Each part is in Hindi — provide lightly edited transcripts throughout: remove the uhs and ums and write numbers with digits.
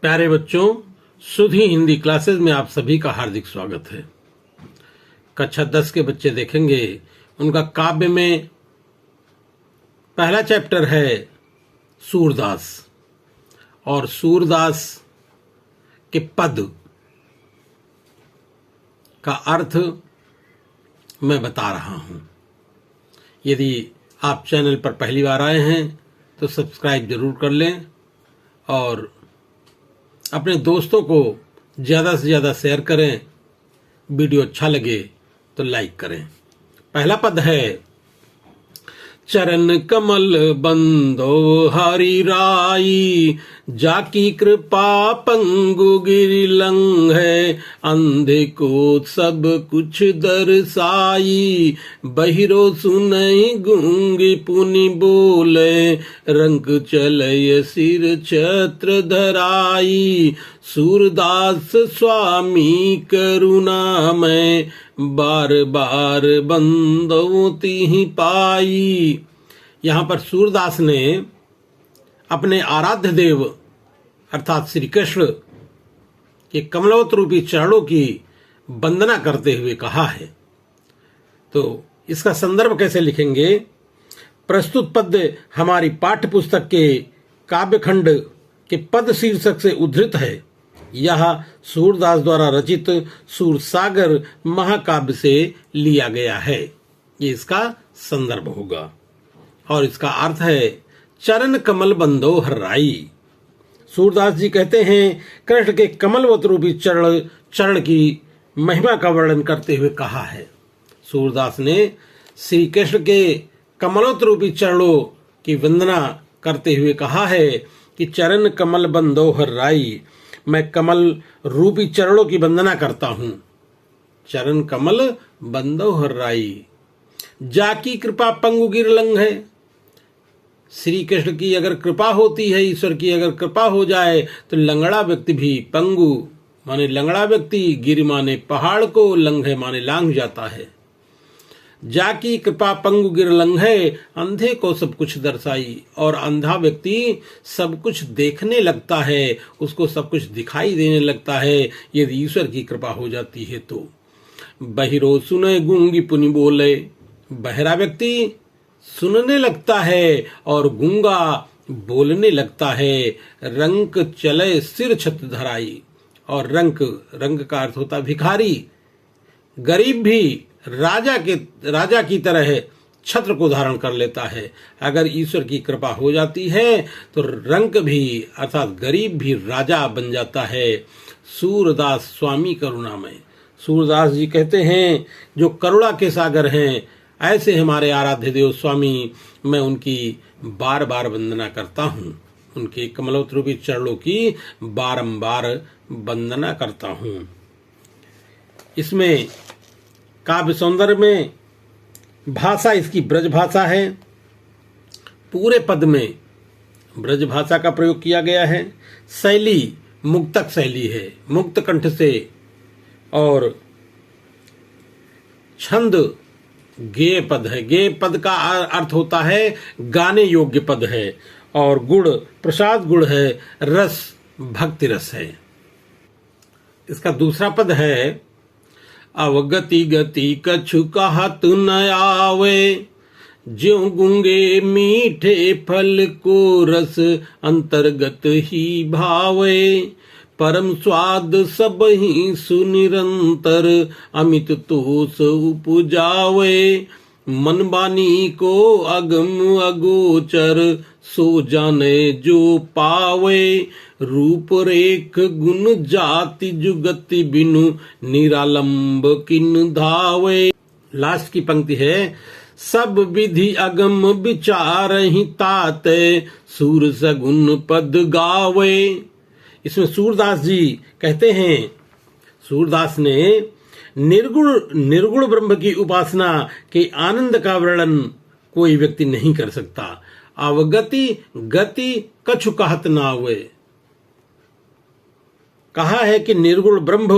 प्यारे बच्चों, सुधी हिंदी क्लासेस में आप सभी का हार्दिक स्वागत है। कक्षा 10 के बच्चे देखेंगे, उनका काव्य में पहला चैप्टर है सूरदास, और सूरदास के पद का अर्थ मैं बता रहा हूं। यदि आप चैनल पर पहली बार आए हैं तो सब्सक्राइब जरूर कर लें और अपने दोस्तों को ज़्यादा से ज़्यादा शेयर करें। वीडियो अच्छा लगे तो लाइक करें। पहला पद है, चरण कमल बंदो हरि राई, जाकी कृपा पंगु गिरि लंघै, अंधे को सब कुछ दर्शाई, बहिरो सुनई गूंगी पुनि बोले, रंग चलय सिर छत्र धराई, सूरदास स्वामी करुणामय, बार बार बंदो तिहि पाई। यहाँ पर सूरदास ने अपने आराध्य देव अर्थात श्री कृष्ण के कमलवत रूपी चरणों की वंदना करते हुए कहा है। तो इसका संदर्भ कैसे लिखेंगे? प्रस्तुत पद हमारी पाठ्य पुस्तक के काव्यखंड के पद शीर्षक से उद्धृत है। यह सूरदास द्वारा रचित सूरसागर महाकाव्य से लिया गया है। ये इसका संदर्भ होगा और इसका अर्थ है, चरण कमल बंदो हर्राई। सूरदास जी कहते हैं, कृष्ण के कमलवत रूपी चरण की महिमा का वर्णन करते हुए कहा है। सूरदास ने श्री कृष्ण के कमलवत रूपी चरणों की वंदना करते हुए कहा है कि चरण कमल बंदो हर्राई, मैं कमल रूपी चरणों की वंदना करता हूं। चरण कमल बंदो हर्राई, जाकी कृपा पंगु गिर लंघै। श्री कृष्ण की अगर कृपा होती है, ईश्वर की अगर कृपा हो जाए तो लंगड़ा व्यक्ति भी, पंगु माने लंगड़ा व्यक्ति, गिर माने पहाड़ को, लंघे माने लांघ जाता है। जाकी कृपा पंगु गिर लंघे, अंधे को सब कुछ दर्शाई, और अंधा व्यक्ति सब कुछ देखने लगता है, उसको सब कुछ दिखाई देने लगता है यदि ईश्वर की कृपा हो जाती है तो। बहिरो सुने गूंगी पुनि बोले, बहरा व्यक्ति सुनने लगता है और गूंगा बोलने लगता है। रंक चले सिर छत धराई, और रंक का अर्थ होता भिखारी। गरीब भी राजा की तरह छत्र को धारण कर लेता है। अगर ईश्वर की कृपा हो जाती है तो रंक भी अर्थात गरीब भी राजा बन जाता है। सूरदास स्वामी करुणामय। सूरदास जी कहते हैं, जो करुणा के सागर हैं, ऐसे हमारे आराध्य देव स्वामी, मैं उनकी बार बार वंदना करता हूँ। उनके कमलवत रूपी चरणों की बारंबार वंदना करता हूँ। इसमें काव्य सौंदर्य में भाषा इसकी ब्रज भाषा है। पूरे पद में ब्रज भाषा का प्रयोग किया गया है। शैली मुक्तक शैली है, मुक्त कंठ से, और छंद गेय पद है। गेय पद का अर्थ होता है गाने योग्य पद है, और गुण प्रसाद गुण है, रस भक्ति रस है। इसका दूसरा पद है, अवगति गति कछु कहत न आवे, ज्यों गूंगे मीठे फल को रस अंतर्गत ही भावे, परम स्वाद सब ही सुनिरंतर अमित तोष उपजावे, मन बानी को अगम अगोचर सो जाने जो पावे, रूप रेख गुण जाति जुगति बिनु निरालंब किन धावे। लास्ट की पंक्ति है, सब विधि अगम विचार ही ताते, सूर सगुन पद गावे। इसमें सूरदास जी कहते हैं, सूरदास ने निर्गुण ब्रह्म की उपासना के आनंद का वर्णन कोई व्यक्ति नहीं कर सकता। अवगति गति कछु कहत ना हुए। कहा है कि निर्गुण ब्रह्म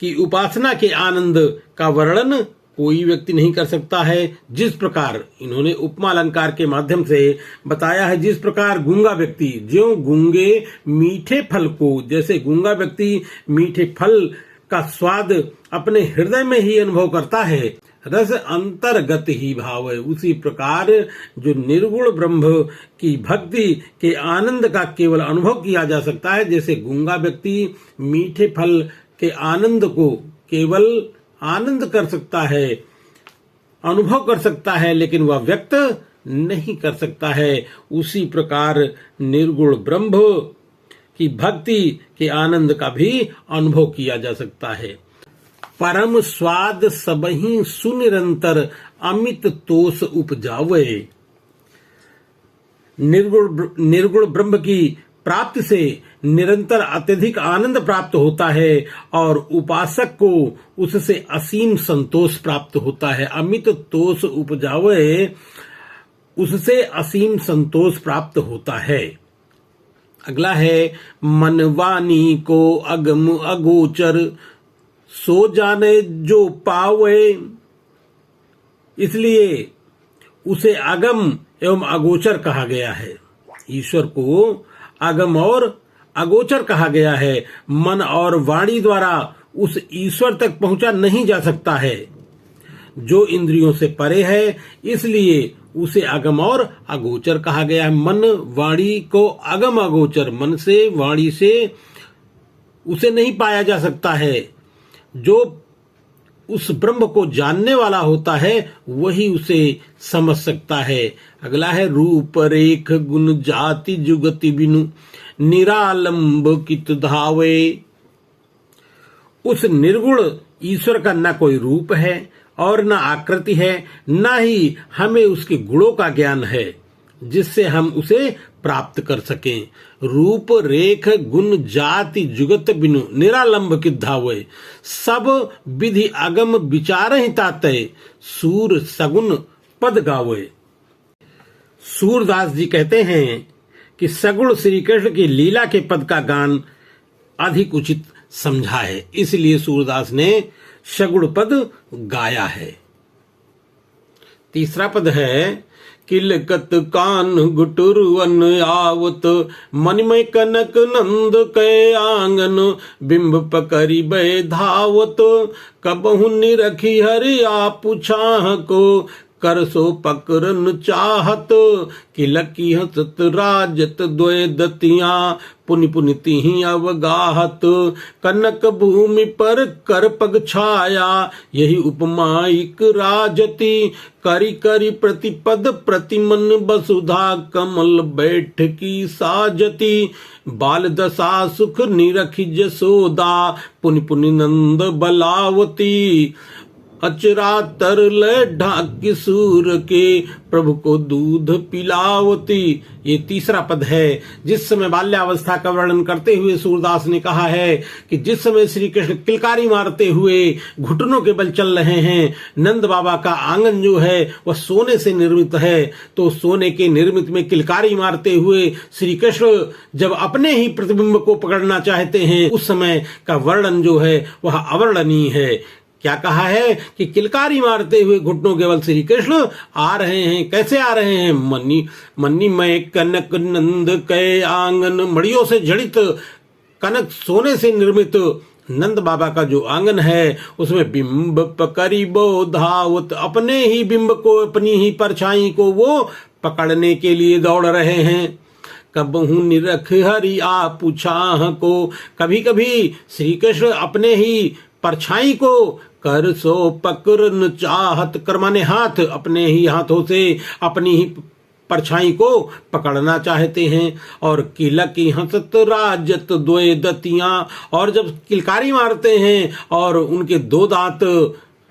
की उपासना के आनंद का वर्णन कोई व्यक्ति नहीं कर सकता है। जिस प्रकार इन्होंने उपमा अलंकार के माध्यम से बताया है, जिस प्रकार गूंगा व्यक्ति ज्यों गूंगे मीठे फल को, जैसे गूंगा व्यक्ति मीठे फल का स्वाद अपने हृदय में ही अनुभव करता है, रस अंतर्गत ही भाव है, उसी प्रकार जो निर्गुण ब्रह्म की भक्ति के आनंद का केवल अनुभव किया जा सकता है। जैसे गूंगा व्यक्ति मीठे फल के आनंद को केवल आनंद कर सकता है, अनुभव कर सकता है, लेकिन वह व्यक्त नहीं कर सकता है, उसी प्रकार निर्गुण ब्रह्म की भक्ति के आनंद का भी अनुभव किया जा सकता है। परम स्वाद सबहि सुनिरंतर अमित तोष उपजावे। निर्गुण ब्रह्म की प्राप्ति से निरंतर अत्यधिक आनंद प्राप्त होता है और उपासक को उससे असीम संतोष प्राप्त होता है। अमित तोष उपजावे, उससे असीम संतोष प्राप्त होता है। अगला है मन वाणी को अगम अगोचर सो जाने जो पावे। इसलिए उसे अगम एवं अगोचर कहा गया है। ईश्वर को अगम और अगोचर कहा गया है। मन और वाणी द्वारा उस ईश्वर तक पहुंचा नहीं जा सकता है जो इंद्रियों से परे है, इसलिए उसे अगम और अगोचर कहा गया है। मन वाणी को अगम अगोचर, मन से वाणी से उसे नहीं पाया जा सकता है। जो उस ब्रह्म को जानने वाला होता है वही उसे समझ सकता है। अगला है रूप रेख गुण जाति जुगति बिनु निरालंब कित धावे। उस निर्गुण ईश्वर का न कोई रूप है और न आकृति है, न ही हमें उसके गुणों का ज्ञान है जिससे हम उसे प्राप्त कर सकें। रूप रेख गुण जाति जुगत बिनु निरालंब कित धावे। सब विधि अगम विचार ही ताते सूर सगुन पद गावे। सूरदास जी कहते हैं कि सगुण श्री कृष्ण की लीला के पद का गान अधिक उचित समझा है, इसलिए सूरदास ने सगुण पद गाया है। तीसरा पद है किलकत कान गुटुरवन आवत मनिमय कनक नंद कै आंगन बिंब पकरी बै धावत कबहु निरखी हरिया पुछाह को कर सो पकरन चाहत किलकी हसत राजत द्वय दतिया पुनि पुनि तिहि अवगाहत कनक भूमि पर कर पग छाया यही उपमाइक राजती करी करी प्रतिपद प्रतिमन वसुधा कमल बैठ की साजती बाल दशा सुख निरखी जसोदा पुनि पुनि नंद बलावती अचरा तरल ढाक सूर के प्रभु को दूध पिलावती। ये तीसरा पद है। जिस समय बाल्यावस्था का वर्णन करते हुए सूरदास ने कहा है कि जिस समय श्री कृष्ण किलकारी मारते हुए घुटनों के बल चल रहे हैं, नंद बाबा का आंगन जो है वह सोने से निर्मित है, तो सोने के निर्मित में किलकारी मारते हुए श्री कृष्ण जब अपने ही प्रतिबिंब को पकड़ना चाहते हैं, उस समय का वर्णन जो है वह अवर्णनीय है। क्या कहा है कि किलकारी मारते हुए घुटनों के बल श्री कृष्ण आ रहे हैं। कैसे आ रहे हैं? मन्नी में कनक नंद कै आंगन, मड़ियों से जड़ित कनक सोने से निर्मित नंद बाबा का जो आंगन है उसमें बिंब पकड़ी बो धावत, अपने ही बिंब को, अपनी ही परछाई को वो पकड़ने के लिए दौड़ रहे हैं। कबहु निरख हरि आ पूछाह को, कभी कभी श्री कृष्ण अपने ही परछाई को कर सो पकड़न चाहत, कर माने हाथ, अपने ही हाथों से अपनी ही परछाई को पकड़ना चाहते हैं। और किलकी हंसत राजत द्वय दतियां, और जब किलकारी मारते हैं और उनके दो दांत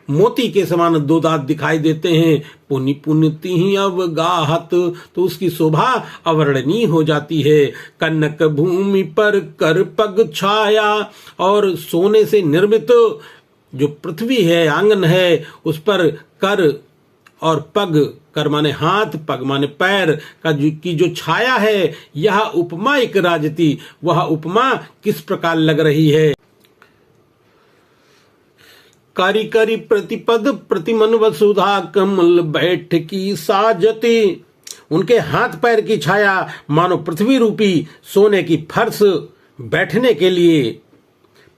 मोती के समान दो दांत दिखाई देते हैं, पुनि पुनि तिहि अवगाहत, तो उसकी शोभा अवर्णनीय हो जाती है। कनक भूमि पर कर पग छाया, और सोने से निर्मित जो पृथ्वी है, आंगन है, उस पर कर और पग, कर माने हाथ, पग माने पैर की जो छाया है, यह उपमा एक राजती, वह उपमा किस प्रकार लग रही है। करी करी प्रतिपद प्रतिमन वसुधा कमल बैठ की साजते। उनके हाथ पैर की छाया मानो पृथ्वी रूपी सोने की फर्श बैठने के लिए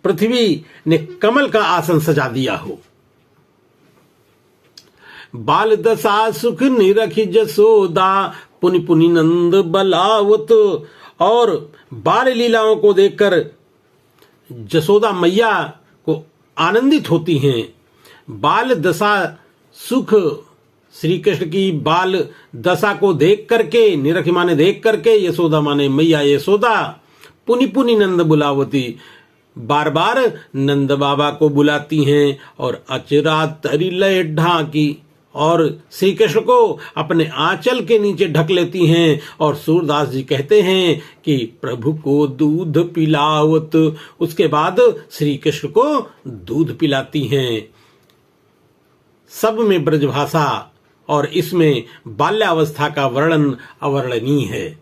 पृथ्वी ने कमल का आसन सजा दिया हो। बाल दशा सुख निरखी जसोदा पुनि पुनि नंद बलावत। और बाल लीलाओं को देखकर जसोदा मैया को आनंदित होती हैं। बाल दशा सुख, श्री कृष्ण की बाल दशा को देख करके, निरखी माने देख करके, यशोदा माने मैया यशोदा, पुनि पुनि नंद बुलावती, बार बार नंद बाबा को बुलाती हैं। और अचरा तरी लय ढाकी, और श्री कृष्ण को अपने आंचल के नीचे ढक लेती हैं। और सूरदास जी कहते हैं कि प्रभु को दूध पिलावत, उसके बाद श्री कृष्ण को दूध पिलाती हैं। सब में ब्रजभाषा और इसमें बाल्यावस्था का वर्णन अवर्णनीय है।